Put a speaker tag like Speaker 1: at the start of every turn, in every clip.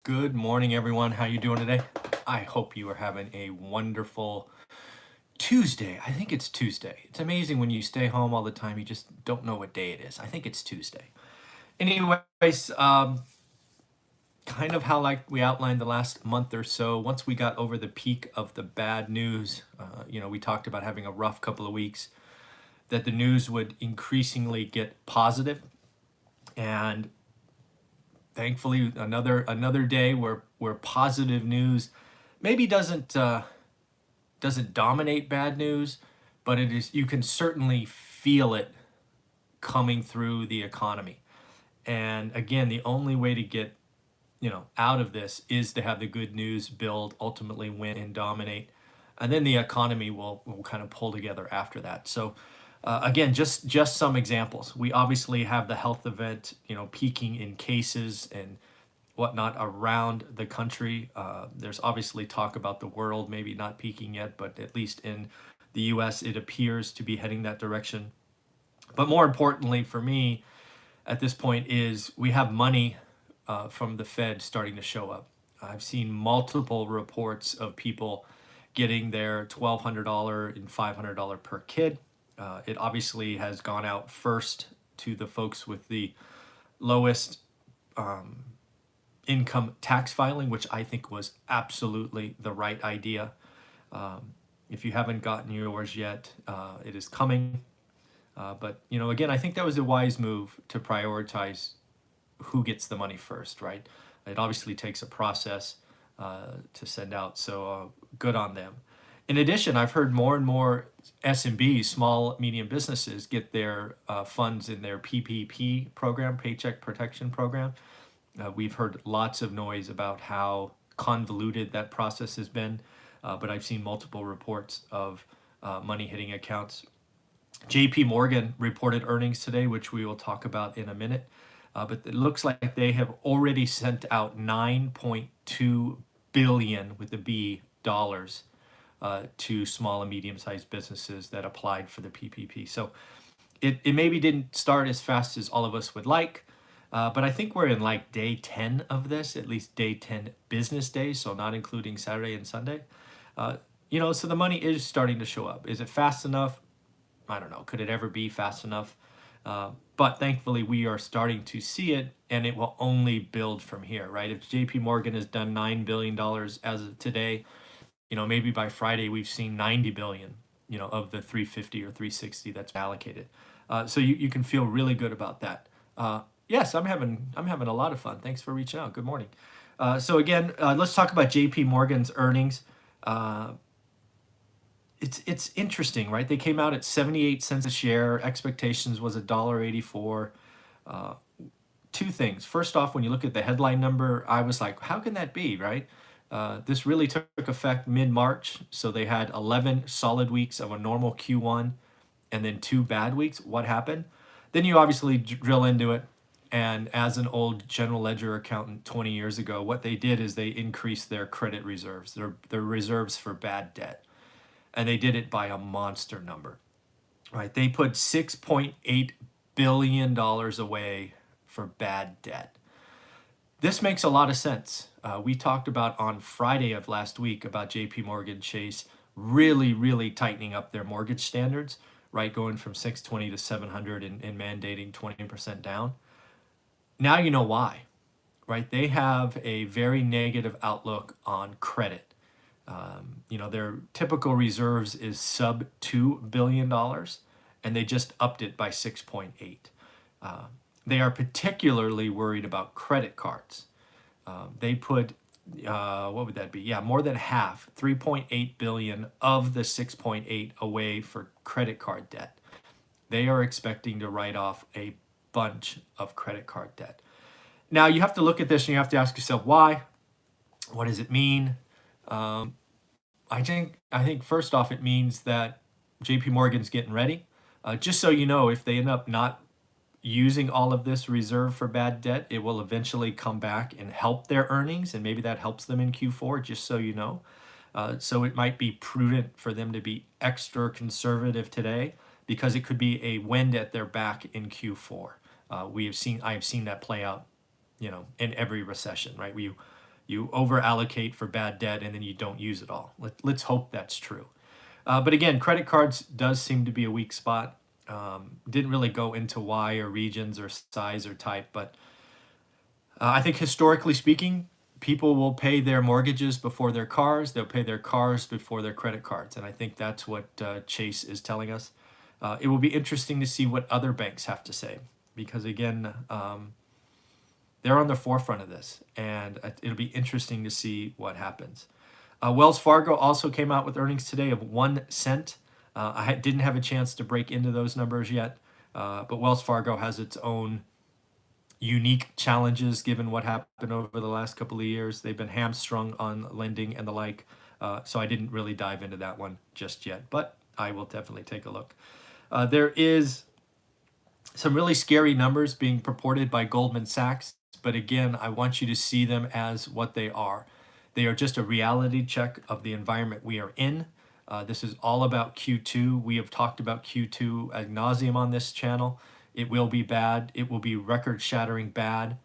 Speaker 1: Good morning, everyone. How you doing today? I hope you are having a wonderful Tuesday. I think it's Tuesday. It's amazing when you stay home all the time, you just don't know what day it is. I think it's Tuesday. Anyways, kind of how like we outlined the last month or so, once we got over the peak of the bad news, we talked about having a rough couple of weeks, that the news would increasingly get positive, and thankfully another day where positive news maybe doesn't dominate bad news, but it is, you can certainly feel it coming through the economy. And again, the only way to get out of this is to have the good news build, ultimately win and dominate, and then the economy will kind of pull together after that. So again, just some examples. We obviously have the health event, peaking in cases and whatnot around the country. There's obviously talk about the world maybe not peaking yet, but at least in the US, it appears to be heading that direction. But more importantly for me at this point is we have money from the Fed starting to show up. I've seen multiple reports of people getting their $1,200 and $500 per kid. It obviously has gone out first to the folks with the lowest income tax filing, which I think was absolutely the right idea. If you haven't gotten yours yet, it is coming. But again, I think that was a wise move to prioritize who gets the money first, right? It obviously takes a process to send out, so good on them. In addition, I've heard more and more SMBs, small medium businesses, get their funds in their PPP program, Paycheck Protection Program. We've heard lots of noise about how convoluted that process has been, but I've seen multiple reports of money hitting accounts. JP Morgan reported earnings today, which we will talk about in a minute, but it looks like they have already sent out 9.2 billion with a B dollars to small and medium-sized businesses that applied for the PPP. So it maybe didn't start as fast as all of us would like, but I think we're in like day 10 of this, at least day 10 business days, so not including Saturday and Sunday. So the money is starting to show up. Is it fast enough? I don't know. Could it ever be fast enough? But thankfully, we are starting to see it, and it will only build from here, right? If JP Morgan has done $9 billion as of today, maybe by Friday we've seen 90 billion, of the 350 or 360 that's allocated. So you can feel really good about that. Yes, I'm having a lot of fun. Thanks for reaching out. Good morning. So again, let's talk about JP Morgan's earnings. It's interesting, right? They came out at 78 cents a share. Expectations was $1.84. Two things. First off, when you look at the headline number, I was like, how can that be, right? This really took effect mid-March, so they had 11 solid weeks of a normal Q1 and then 2 bad weeks. What happened? Then you obviously drill into it, and as an old general ledger accountant 20 years ago, what they did is they increased their credit reserves, their reserves for bad debt, and they did it by a monster number, right? They put $6.8 billion away for bad debt. This makes a lot of sense. We talked about on Friday of last week about JP Morgan Chase really, really tightening up their mortgage standards, right? Going from 620 to 700 and mandating 20% down. Now you know why, right? They have a very negative outlook on credit. Their typical reserves is sub $2 billion, and they just upped it by 6.8. They are particularly worried about credit cards. They put, what would that be? Yeah, more than half, 3.8 billion of the 6.8 away for credit card debt. They are expecting to write off a bunch of credit card debt. Now you have to look at this and you have to ask yourself, why? What does it mean? I think first off, it means that JP Morgan's getting ready. Just so you know, if they end up not using all of this reserve for bad debt, it will eventually come back and help their earnings, and maybe that helps them in Q4, just so you know. So it might be prudent for them to be extra conservative today, because it could be a wind at their back in Q4. I have seen that play out, in every recession, right? you over allocate for bad debt and then you don't use it all. Let's hope that's true. But again, credit cards does seem to be a weak spot. Didn't really go into why or regions or size or type, but I think historically speaking, people will pay their mortgages before their cars. They'll pay their cars before their credit cards. And I think that's what Chase is telling us. It will be interesting to see what other banks have to say because, again, they're on the forefront of this. And it'll be interesting to see what happens. Wells Fargo also came out with earnings today of 1 cent. I didn't have a chance to break into those numbers yet, but Wells Fargo has its own unique challenges given what happened over the last couple of years. They've been hamstrung on lending and the like, so I didn't really dive into that one just yet, but I will definitely take a look. There is some really scary numbers being purported by Goldman Sachs, but again, I want you to see them as what they are. They are just a reality check of the environment we are in. This is all about Q2. We have talked about Q2 ad nauseum on this channel. It will be bad. It will be record-shattering bad.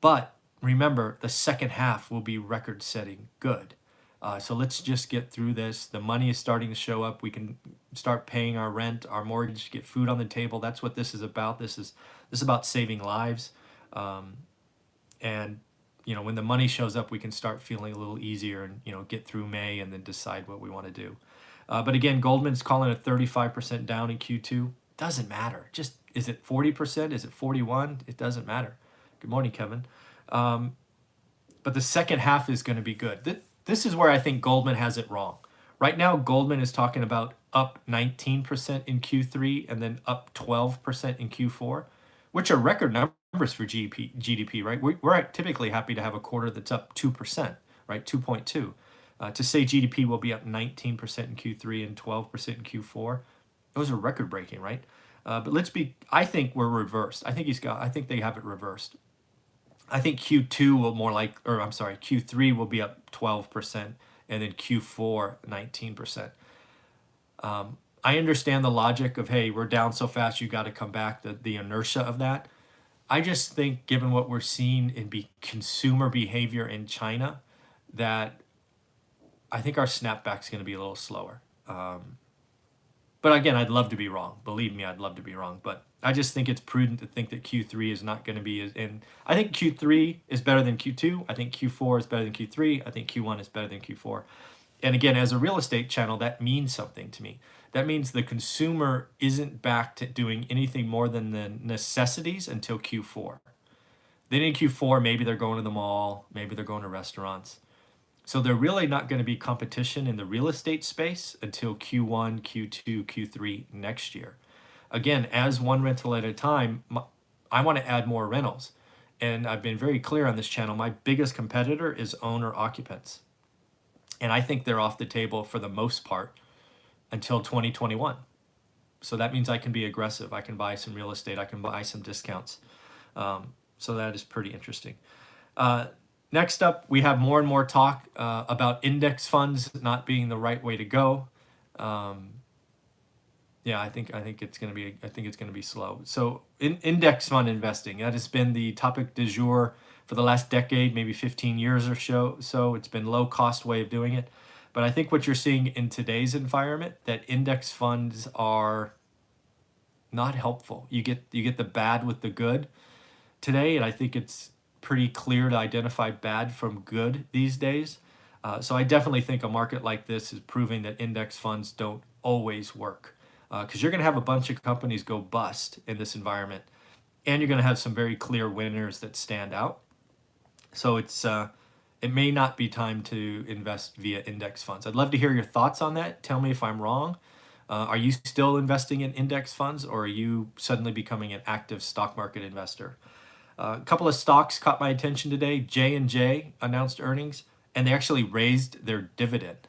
Speaker 1: But remember, the second half will be record-setting good. So let's just get through this. The money is starting to show up. We can start paying our rent, our mortgage, get food on the table. That's what this is about. This is about saving lives. And when the money shows up, we can start feeling a little easier and get through May and then decide what we want to do. But again, Goldman's calling it 35% down in Q2. Doesn't matter. Just is it 40%? Is it 41? It doesn't matter. Good morning, Kevin. But the second half is going to be good. This is where I think Goldman has it wrong. Right now, Goldman is talking about up 19% in Q3 and then up 12% in Q4, which are record numbers for GDP, right? We're typically happy to have a quarter that's up 2%, right? 2.2. To say GDP will be up 19% in Q3 and 12% in Q4, those are record breaking, right? But I think we're reversed. I think they have it reversed. I think Q3 will be up 12% and then Q4 19%. I understand the logic of, hey, we're down so fast, you got to come back, the inertia of that. I just think given what we're seeing in consumer behavior in China, that I think our snapback's going to be a little slower. But again, I'd love to be wrong. Believe me, I'd love to be wrong. But I just think it's prudent to think that Q3 is not going to be I think Q3 is better than Q2. I think Q4 is better than Q3. I think Q1 is better than Q4. And again, as a real estate channel, that means something to me. That means the consumer isn't back to doing anything more than the necessities until Q4. Then in Q4, maybe they're going to the mall, maybe they're going to restaurants. So they're really not going to be competition in the real estate space until Q1, Q2, Q3 next year. Again, as one rental at a time, I want to add more rentals. And I've been very clear on this channel, my biggest competitor is owner occupants. And I think they're off the table for the most part until 2021. So that means I can be aggressive. I can buy some real estate. I can buy some discounts. So that is pretty interesting. Next up, we have more and more talk about index funds not being the right way to go. I think it's going to be slow. So index fund investing, that has been the topic du jour for the last decade, maybe 15 years or so. So it's been low cost way of doing it. But I think what you're seeing in today's environment, that index funds are not helpful. You get the bad with the good today, and I think it's pretty clear to identify bad from good these days. So I definitely think a market like this is proving that index funds don't always work, because you're going to have a bunch of companies go bust in this environment, and you're going to have some very clear winners that stand out. So it may not be time to invest via index funds. I'd love to hear your thoughts on that. Tell me if I'm wrong. Are you still investing in index funds, or are you suddenly becoming an active stock market investor? A couple of stocks caught my attention today. J&J announced earnings, and they actually raised their dividend.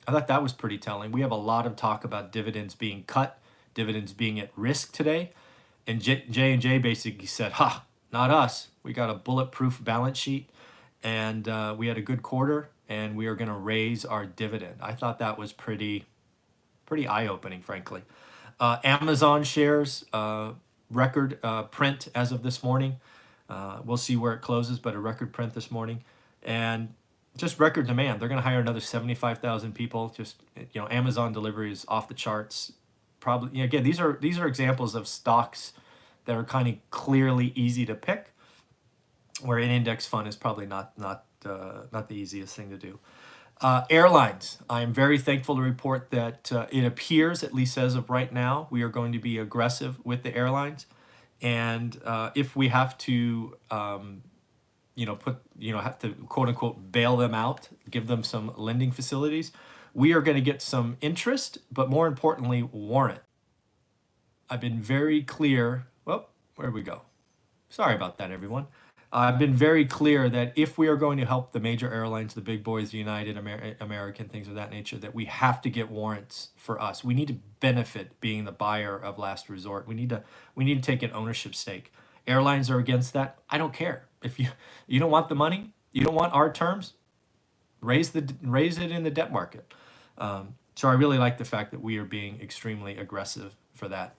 Speaker 1: I thought that was pretty telling. We have a lot of talk about dividends being cut, dividends being at risk today. And J&J basically said, not us. We got a bulletproof balance sheet, and we had a good quarter, and we are going to raise our dividend. I thought that was pretty eye-opening, frankly. Amazon shares, record print as of this morning. We'll see where it closes, but a record print this morning. and just record demand. They're going to hire another 75,000 people. Just, Amazon delivery is off the charts. Probably, again, these are examples of stocks that are kind of clearly easy to pick, where an index fund is probably not the easiest thing to do. Airlines. I am very thankful to report that it appears, at least as of right now, we are going to be aggressive with the airlines. And if we have to, have to quote unquote bail them out, give them some lending facilities, we are going to get some interest, but more importantly, warrant. I've been very clear. Well, where'd we go? Sorry about that, everyone. I've been very clear that if we are going to help the major airlines, the big boys, United, American, things of that nature, that we have to get warrants for us. We need to benefit being the buyer of last resort. We need to take an ownership stake. Airlines are against that. I don't care. If you don't want the money, you don't want our terms, raise it in the debt market. So I really like the fact that we are being extremely aggressive for that.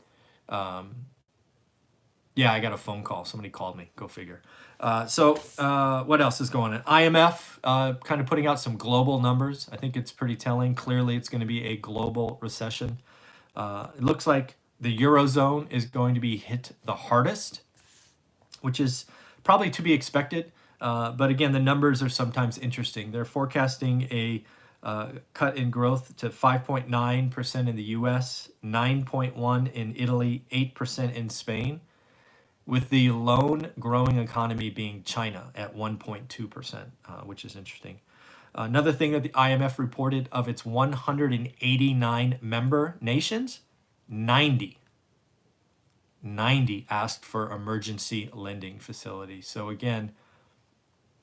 Speaker 1: Yeah, I got a phone call. Somebody called me. Go figure. What else is going on? IMF kind of putting out some global numbers. I think it's pretty telling. Clearly, it's going to be a global recession. It looks like the Eurozone is going to be hit the hardest, which is probably to be expected. But again, the numbers are sometimes interesting. They're forecasting a cut in growth to 5.9% in the US, 9.1% in Italy, 8% in Spain, with the lone growing economy being China at 1.2%, which is interesting. Another thing that the IMF reported, of its 189 member nations, 90 asked for emergency lending facilities. So again,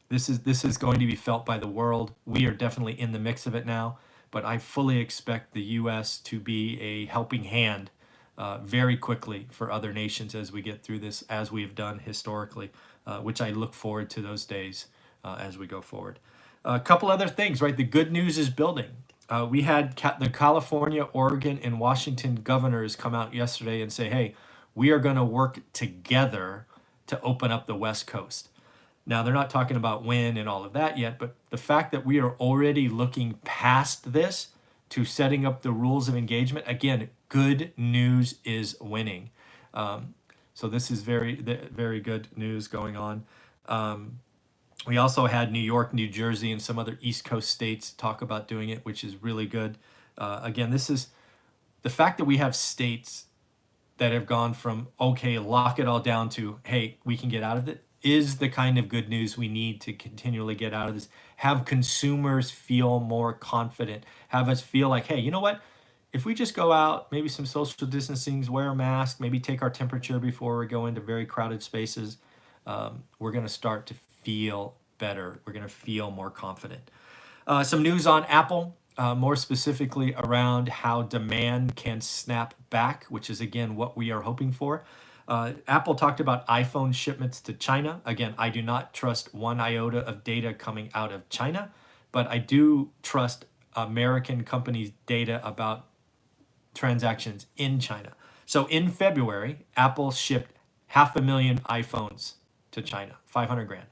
Speaker 1: this is going to be felt by the world. We are definitely in the mix of it now, but I fully expect the U.S. to be a helping hand very quickly for other nations as we get through this, as we've done historically, which I look forward to those days as we go forward. A couple other things, right? The good news is building. We had the California, Oregon, and Washington governors come out yesterday and say, hey, we are going to work together to open up the West Coast. Now, they're not talking about when and all of that yet, but the fact that we are already looking past this to setting up the rules of engagement, again, good news is winning. So this is very, very good news going on. We also had New York, New Jersey, and some other East Coast states talk about doing it, which is really good. Again, this is the fact that we have states that have gone from, okay, lock it all down, to, hey, we can get out of it, is the kind of good news we need to continually get out of this. Have consumers feel more confident. Have us feel like, hey, you know what? If we just go out, maybe some social distancing, wear a mask, maybe take our temperature before we go into very crowded spaces, we're going to start to feel better. We're going to feel more confident. Some news on Apple, more specifically around how demand can snap back, which is, again, what we are hoping for. Apple talked about iPhone shipments to China. Again, I do not trust one iota of data coming out of China, but I do trust American companies' data about transactions in China. So in February, Apple shipped 500,000 iPhones to China, 500,000.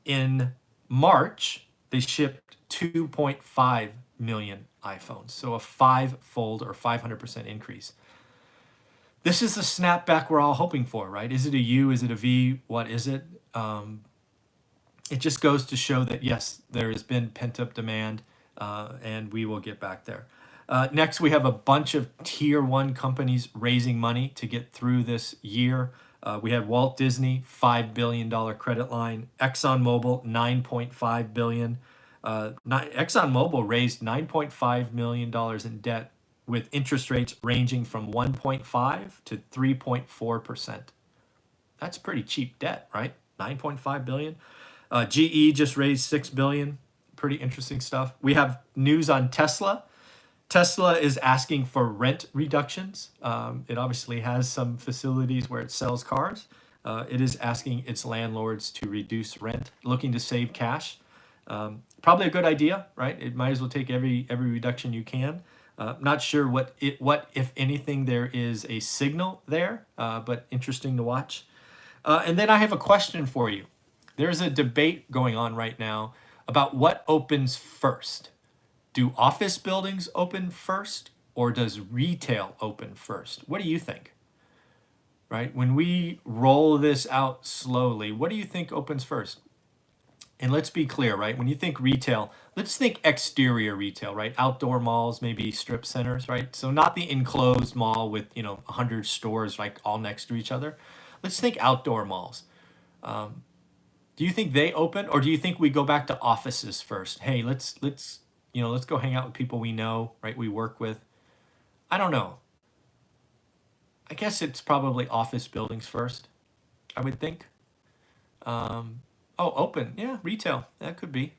Speaker 1: In March, they shipped 2.5 million iPhones, so a five-fold or 500% increase. This is the snapback we're all hoping for, right? Is it a U? Is it a V? What is it? It just goes to show that, yes, there has been pent-up demand, and we will get back there. Next, we have a bunch of tier one companies raising money to get through this year. We had Walt Disney, $5 billion credit line. ExxonMobil, $9.5 billion. ExxonMobil raised $9.5 million in debt, with interest rates ranging from 1.5 to 3.4%. That's pretty cheap debt, right? 9.5 billion. GE just raised $6 billion. Pretty interesting stuff. We have news on Tesla. Tesla is asking for rent reductions. It obviously has some facilities where it sells cars. It is asking its landlords to reduce rent, looking to save cash. Probably a good idea, right? It might as well take every reduction you can. Not sure what if anything there is a signal there, but interesting to watch. And then I have a question for you. There's a debate going on right now about what opens first. Do office buildings open first or does retail open first? What do you think? Right? When we roll this out slowly, what do you think opens first? And let's be clear, right? When you think retail, let's think exterior retail, right? Outdoor malls, maybe strip centers, right? So not the enclosed mall with, 100 stores like all next to each other. Let's think outdoor malls. Do you think they open or do you think we go back to offices first? Hey, let's go hang out with people we know, right? We work with. I don't know. I guess it's probably office buildings first, I would think. Oh, open. Yeah, retail. That could be.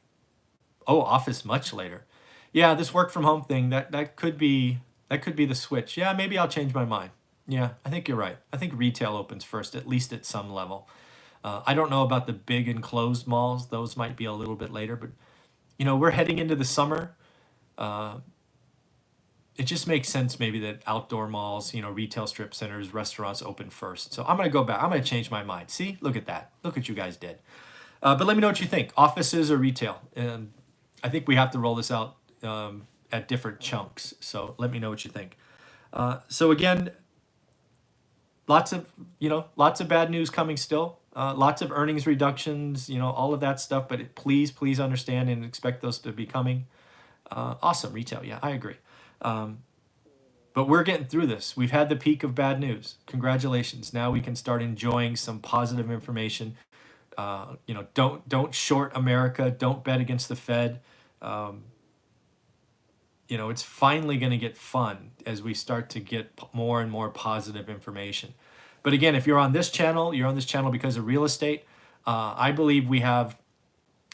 Speaker 1: Oh, office much later. Yeah, this work from home thing, that could be the switch. Yeah, maybe I'll change my mind. Yeah, I think you're right. I think retail opens first, at least at some level. I don't know about the big enclosed malls. Those might be a little bit later, but we're heading into the summer. Uh, it just makes sense maybe that outdoor malls, retail strip centers, restaurants open first. So I'm going to go back. I'm going to change my mind. See, look at that. Look what you guys did. But let me know what you think, offices or retail. And I think we have to roll this out at different chunks. So let me know what you think. So again, lots of bad news coming still. Lots of earnings reductions, all of that stuff. But please understand and expect those to be coming. Awesome, retail. Yeah, I agree. But we're getting through this. We've had the peak of bad news. Congratulations. Now we can start enjoying some positive information. Don't short America. Don't bet against the Fed. It's finally going to get fun as we start to get more and more positive information. But again, if you're on this channel, you're on this channel because of real estate. I believe we have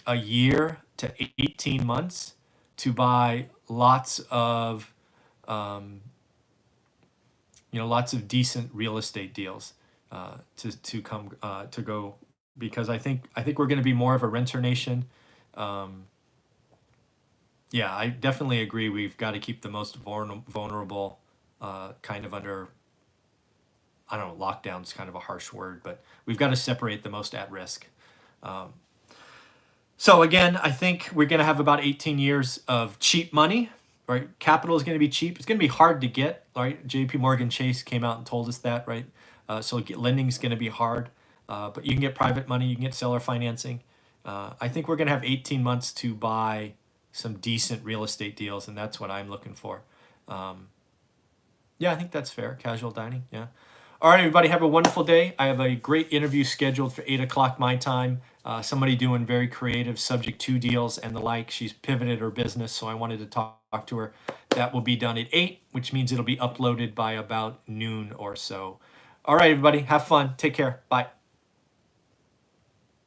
Speaker 1: a year to 18 months to buy lots of decent real estate deals to go, because I think we're going to be more of a renter nation. Yeah, I definitely agree. We've got to keep the most vulnerable kind of under, I don't know, lockdown's kind of a harsh word, but we've got to separate the most at risk. So again, I think we're going to have about 18 years of cheap money, right? Capital is going to be cheap. It's going to be hard to get, right? JP Morgan Chase came out and told us that, right? So lending is going to be hard, but you can get private money, you can get seller financing. I think we're going to have 18 months to buy some decent real estate deals, and that's what I'm looking for. Yeah, I think that's fair. Casual dining, yeah. All right, everybody, have a wonderful day. I have a great interview scheduled for 8 o'clock my time. Somebody doing very creative subject to deals and the like. She's pivoted her business, so I wanted to talk to her. That will be done at 8, which means it'll be uploaded by about noon or so. All right, everybody, have fun. Take care. Bye.